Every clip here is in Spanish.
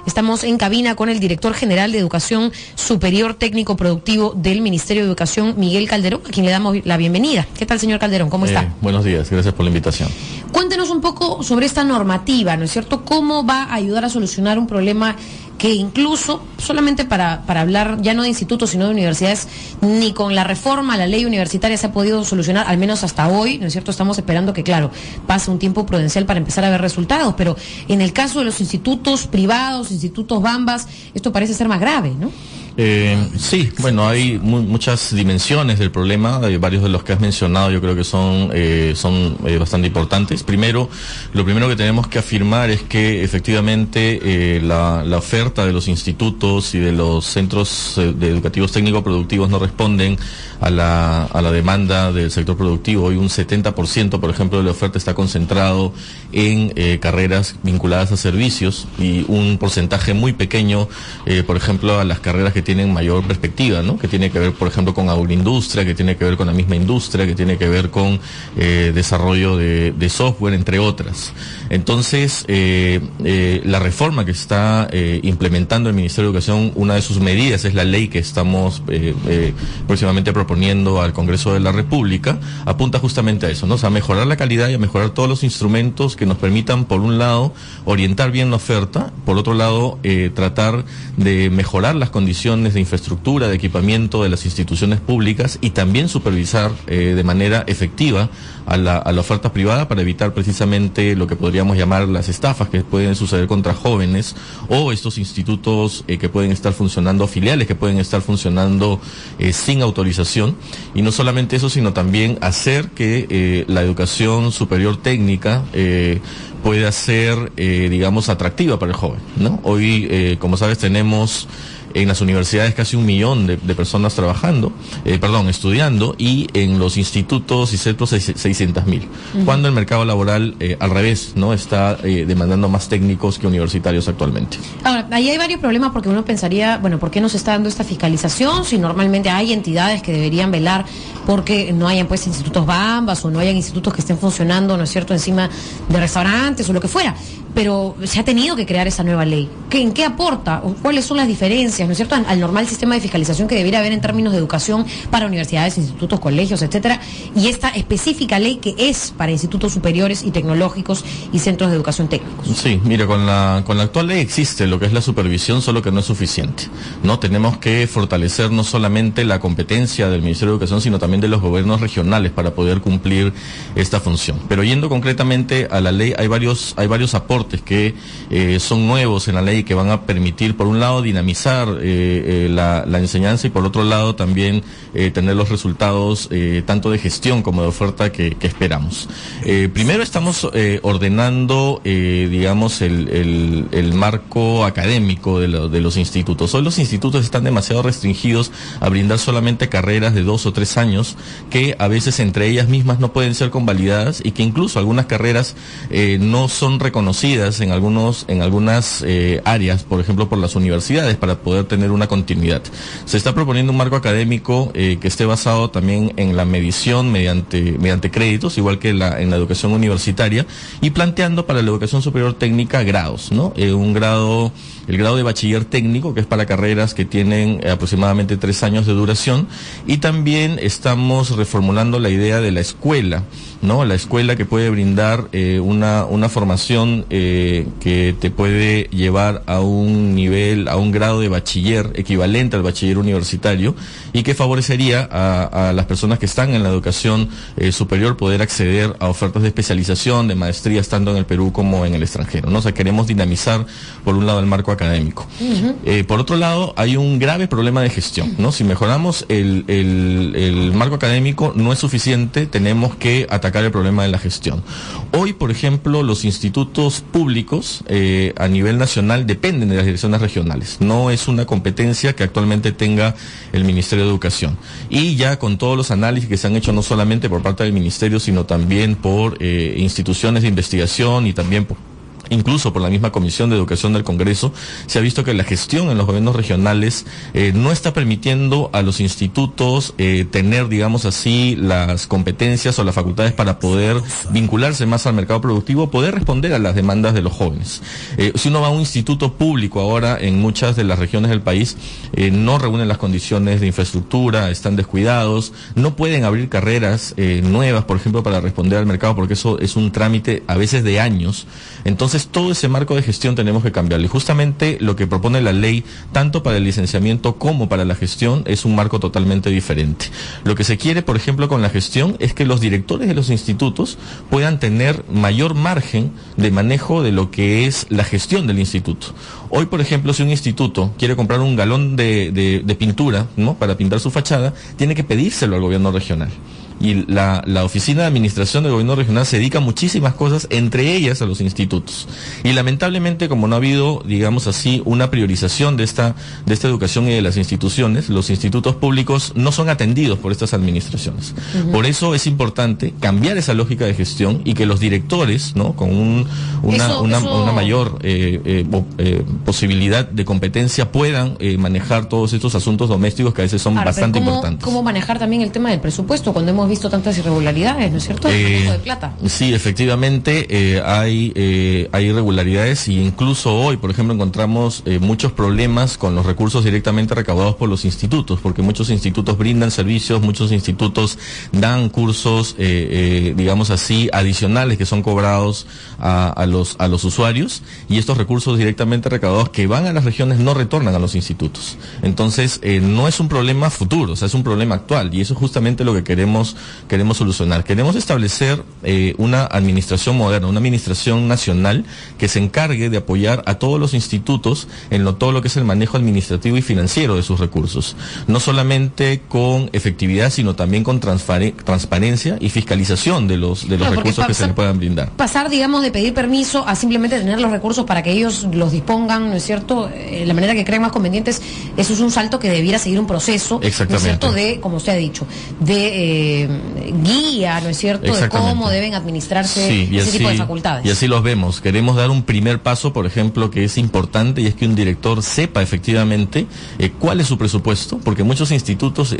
Estamos en cabina con el director general de Educación Superior Técnico Productivo del Ministerio de Educación, Miguel Calderón, a quien le damos la bienvenida. ¿Qué tal, señor Calderón? ¿Cómo está? Buenos días, gracias por la invitación. Cuéntenos un poco sobre esta normativa, ¿no es cierto? ¿Cómo va a ayudar a solucionar un problema que incluso, solamente para hablar ya no de institutos, sino de universidades, ni con la reforma a la ley universitaria se ha podido solucionar, al menos hasta hoy, ¿no es cierto? Estamos esperando que, claro, pase un tiempo prudencial para empezar a ver resultados, pero en el caso de los institutos privados, institutos Bambas, esto parece ser más grave, ¿no? Sí, bueno, hay muchas dimensiones del problema, varios de los que has mencionado yo creo que son bastante importantes. Lo primero que tenemos que afirmar es que efectivamente la oferta de los institutos y de los centros educativos técnico-productivos no responden a la demanda del sector productivo. Hoy un 70%, por ejemplo, de la oferta está concentrado en carreras vinculadas a servicios y un porcentaje muy pequeño, por ejemplo, a las carreras que tienen mayor perspectiva, ¿no? Que tiene que ver, por ejemplo, con agroindustria, que tiene que ver con la misma industria, que tiene que ver con desarrollo de software, entre otras. Entonces, la reforma que está implementando el Ministerio de Educación, una de sus medidas es la ley que estamos próximamente proponiendo al Congreso de la República, apunta justamente a eso, ¿no? O sea, a mejorar la calidad y a mejorar todos los instrumentos que nos permitan, por un lado, orientar bien la oferta, por otro lado, tratar de mejorar las condiciones de infraestructura, de equipamiento de las instituciones públicas y también supervisar de manera efectiva a la oferta privada para evitar precisamente lo que podríamos llamar las estafas que pueden suceder contra jóvenes o estos institutos que pueden estar funcionando, filiales que pueden estar funcionando sin autorización. Y no solamente eso, sino también hacer que la educación superior técnica pueda ser, digamos, atractiva para el joven, ¿no? Hoy, como sabes, tenemos en las universidades casi 1 millón de personas estudiando, y en los institutos y centros 600.000. Cuando el mercado laboral, al revés, ¿no? Está demandando más técnicos que universitarios actualmente. Ahora, ahí hay varios problemas porque uno pensaría, bueno, ¿por qué no se está dando esta fiscalización si normalmente hay entidades que deberían velar porque no hayan pues institutos Bambas o no hayan institutos que estén funcionando, ¿no es cierto?, encima de restaurantes o lo que fuera? Pero se ha tenido que crear esa nueva ley. ¿En qué aporta? ¿O cuáles son las diferencias, ¿no es cierto?, al normal sistema de fiscalización que debería haber en términos de educación para universidades, institutos, colegios, etcétera, y esta específica ley que es para institutos superiores y tecnológicos y centros de educación técnicos? Sí, mira, con la actual ley existe lo que es la supervisión, solo que no es suficiente, ¿no? Tenemos que fortalecer no solamente la competencia del Ministerio de Educación, sino también de los gobiernos regionales para poder cumplir esta función. Pero yendo concretamente a la ley, hay varios aportes que son nuevos en la ley que van a permitir, por un lado, dinamizar la enseñanza y por otro lado también tener los resultados tanto de gestión como de oferta que esperamos. Primero estamos ordenando, digamos, el marco académico de los institutos. Hoy los institutos están demasiado restringidos a brindar solamente carreras de 2 o 3 años que a veces entre ellas mismas no pueden ser convalidadas y que incluso algunas carreras no son reconocidas en algunas áreas, por ejemplo por las universidades, para poder tener una continuidad. Se está proponiendo un marco académico que esté basado también en la medición mediante créditos, igual que en la educación universitaria, y planteando para la educación superior técnica grados, ¿no? El grado de bachiller técnico, que es para carreras que tienen aproximadamente 3 años de duración, y también estamos reformulando la idea de la escuela, ¿no? La escuela que puede brindar una formación que te puede llevar a un grado de bachiller equivalente al bachiller universitario y que favorecería a las personas que están en la educación superior poder acceder a ofertas de especialización, de maestrías, tanto en el Perú como en el extranjero, ¿no? O sea, queremos dinamizar, por un lado, el marco académico. Por otro lado, hay un grave problema de gestión, ¿no? Si mejoramos el marco académico, no es suficiente, tenemos que atacar el problema de la gestión. Hoy, por ejemplo, los institutos públicos a nivel nacional dependen de las direcciones regionales. No es una competencia que actualmente tenga el Ministerio de Educación. Y ya con todos los análisis que se han hecho no solamente por parte del Ministerio, sino también por instituciones de investigación y también por incluso por la misma Comisión de Educación del Congreso, se ha visto que la gestión en los gobiernos regionales no está permitiendo a los institutos tener, digamos así, las competencias o las facultades para poder vincularse más al mercado productivo, poder responder a las demandas de los jóvenes. Si uno va a un instituto público ahora en muchas de las regiones del país, no reúnen las condiciones de infraestructura, están descuidados, no pueden abrir carreras nuevas, por ejemplo, para responder al mercado, porque eso es un trámite a veces de años. Entonces, todo ese marco de gestión tenemos que cambiarlo. Y justamente lo que propone la ley, tanto para el licenciamiento como para la gestión, es un marco totalmente diferente. Lo que se quiere, por ejemplo, con la gestión es que los directores de los institutos puedan tener mayor margen de manejo de lo que es la gestión del instituto. Hoy, por ejemplo, si un instituto quiere comprar un galón de pintura, ¿no?, para pintar su fachada, tiene que pedírselo al gobierno regional. Y la oficina de administración del gobierno regional se dedica a muchísimas cosas, entre ellas a los institutos. Y lamentablemente, como no ha habido, digamos así, una priorización de esta educación y de las instituciones, los institutos públicos no son atendidos por estas administraciones. Por eso es importante cambiar esa lógica de gestión y que los directores, ¿no?, con una mayor posibilidad de competencia, puedan manejar todos estos asuntos domésticos que a veces son bastante importantes. ¿Cómo manejar también el tema del presupuesto cuando hemos visto tantas irregularidades, ¿no es cierto? El manejo de plata. Sí, efectivamente hay irregularidades, y incluso hoy, por ejemplo, encontramos muchos problemas con los recursos directamente recaudados por los institutos, porque muchos institutos brindan servicios, muchos institutos dan cursos, digamos así, adicionales que son cobrados a los usuarios, y estos recursos directamente recaudados que van a las regiones no retornan a los institutos. Entonces, no es un problema futuro, o sea, es un problema actual, y eso es justamente lo que queremos solucionar. Queremos establecer una administración moderna, una administración nacional que se encargue de apoyar a todos los institutos en todo lo que es el manejo administrativo y financiero de sus recursos. No solamente con efectividad, sino también con transparencia y fiscalización de los recursos que se les puedan brindar. Pasar, digamos, de pedir permiso a simplemente tener los recursos para que ellos los dispongan, ¿no es cierto?, la manera que creen más convenientes, eso es un salto que debiera seguir un proceso, ¿no es cierto?, de, como usted ha dicho, de guía, ¿no es cierto?, de cómo deben administrarse ese tipo de facultades. Y así los vemos. Queremos dar un primer paso, por ejemplo, que es importante, y es que un director sepa efectivamente cuál es su presupuesto, porque muchos institutos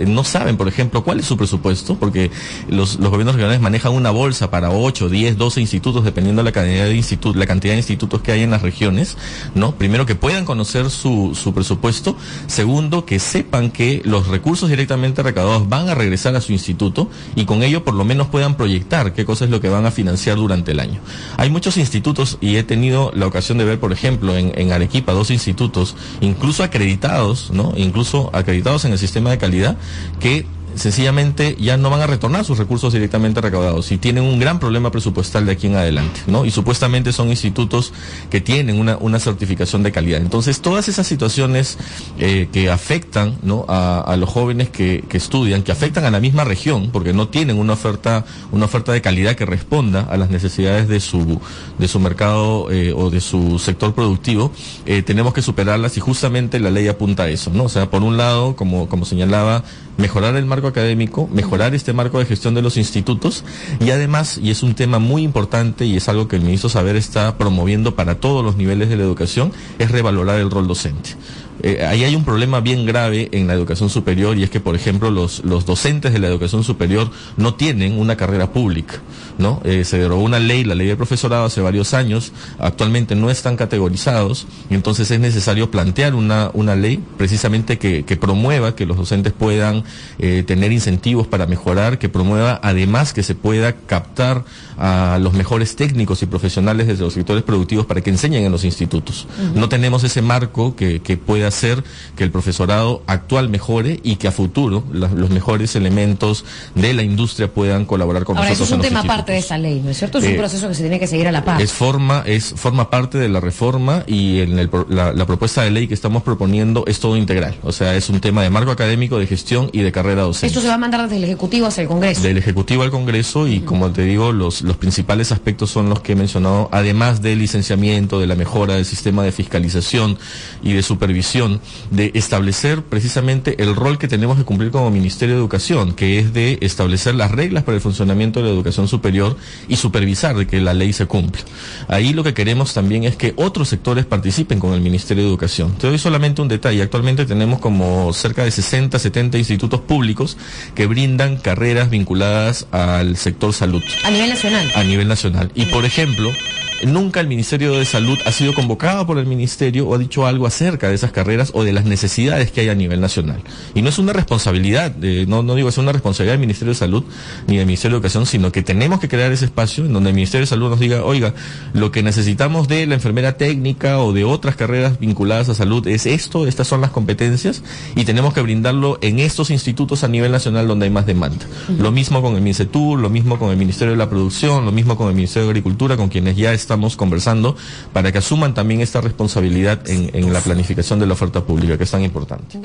no saben, por ejemplo, cuál es su presupuesto, porque los gobiernos regionales manejan una bolsa para 8, 10, 12 institutos, dependiendo de la cantidad de institutos que hay en las regiones, ¿no? Primero, que puedan conocer su presupuesto. Segundo, que sepan que los recursos directamente recaudados van a regresar a su instituto, y con ello por lo menos puedan proyectar qué cosa es lo que van a financiar durante el año. Hay muchos institutos, y he tenido la ocasión de ver, por ejemplo, en Arequipa, 2 institutos, incluso acreditados, ¿no?, incluso acreditados en el sistema de calidad, que sencillamente ya no van a retornar sus recursos directamente recaudados y tienen un gran problema presupuestal de aquí en adelante, ¿no? Y supuestamente son institutos que tienen una certificación de calidad. Entonces, todas esas situaciones que afectan, ¿no?, a los jóvenes que estudian, que afectan a la misma región, porque no tienen una oferta de calidad que responda a las necesidades de su mercado o de su sector productivo, tenemos que superarlas, y justamente la ley apunta a eso, ¿no? O sea, por un lado, como señalaba, mejorar el marco académico, mejorar este marco de gestión de los institutos, y además, y es un tema muy importante y es algo que el ministro Saavedra está promoviendo para todos los niveles de la educación, es revalorar el rol docente. Ahí hay un problema bien grave en la educación superior, y es que, por ejemplo, los docentes de la educación superior no tienen una carrera pública, ¿no? Se derogó una ley, la ley del profesorado, hace varios años, actualmente no están categorizados, y entonces es necesario plantear una ley precisamente que promueva que los docentes puedan tener incentivos para mejorar, que promueva además que se pueda captar a los mejores técnicos y profesionales desde los sectores productivos para que enseñen en los institutos. No tenemos ese marco que pueda hacer que el profesorado actual mejore y que a futuro los mejores elementos de la industria puedan colaborar con nosotros. Ahora, eso es un tema aparte de esa ley, ¿no es cierto? Es un proceso que se tiene que seguir a la par. Forma parte de la reforma, y en la propuesta de ley que estamos proponiendo es todo integral. O sea, es un tema de marco académico, de gestión y de carrera docente. Esto se va a mandar desde el Ejecutivo hacia el Congreso. Del Ejecutivo al Congreso, y como te digo, los principales aspectos son los que he mencionado, además del licenciamiento, de la mejora del sistema de fiscalización y de supervisión obligación de establecer precisamente el rol que tenemos que cumplir como Ministerio de Educación, que es de establecer las reglas para el funcionamiento de la educación superior y supervisar de que la ley se cumpla. Ahí lo que queremos también es que otros sectores participen con el Ministerio de Educación. Te doy solamente un detalle. Actualmente tenemos como cerca de 60, 70 institutos públicos que brindan carreras vinculadas al sector salud. A nivel nacional. A nivel nacional. Y por ejemplo, nunca el Ministerio de Salud ha sido convocado por el Ministerio o ha dicho algo acerca de esas carreras o de las necesidades que hay a nivel nacional. Y no es una responsabilidad, no digo que sea una responsabilidad del Ministerio de Salud ni del Ministerio de Educación, sino que tenemos que crear ese espacio en donde el Ministerio de Salud nos diga, oiga, lo que necesitamos de la enfermera técnica o de otras carreras vinculadas a salud es esto, estas son las competencias y tenemos que brindarlo en estos institutos a nivel nacional donde hay más demanda. Lo mismo con el MINCETUR, lo mismo con el Ministerio de la Producción, lo mismo con el Ministerio de Agricultura, con quienes ya estamos conversando para que asuman también esta responsabilidad en la planificación de la oferta pública, que es tan importante.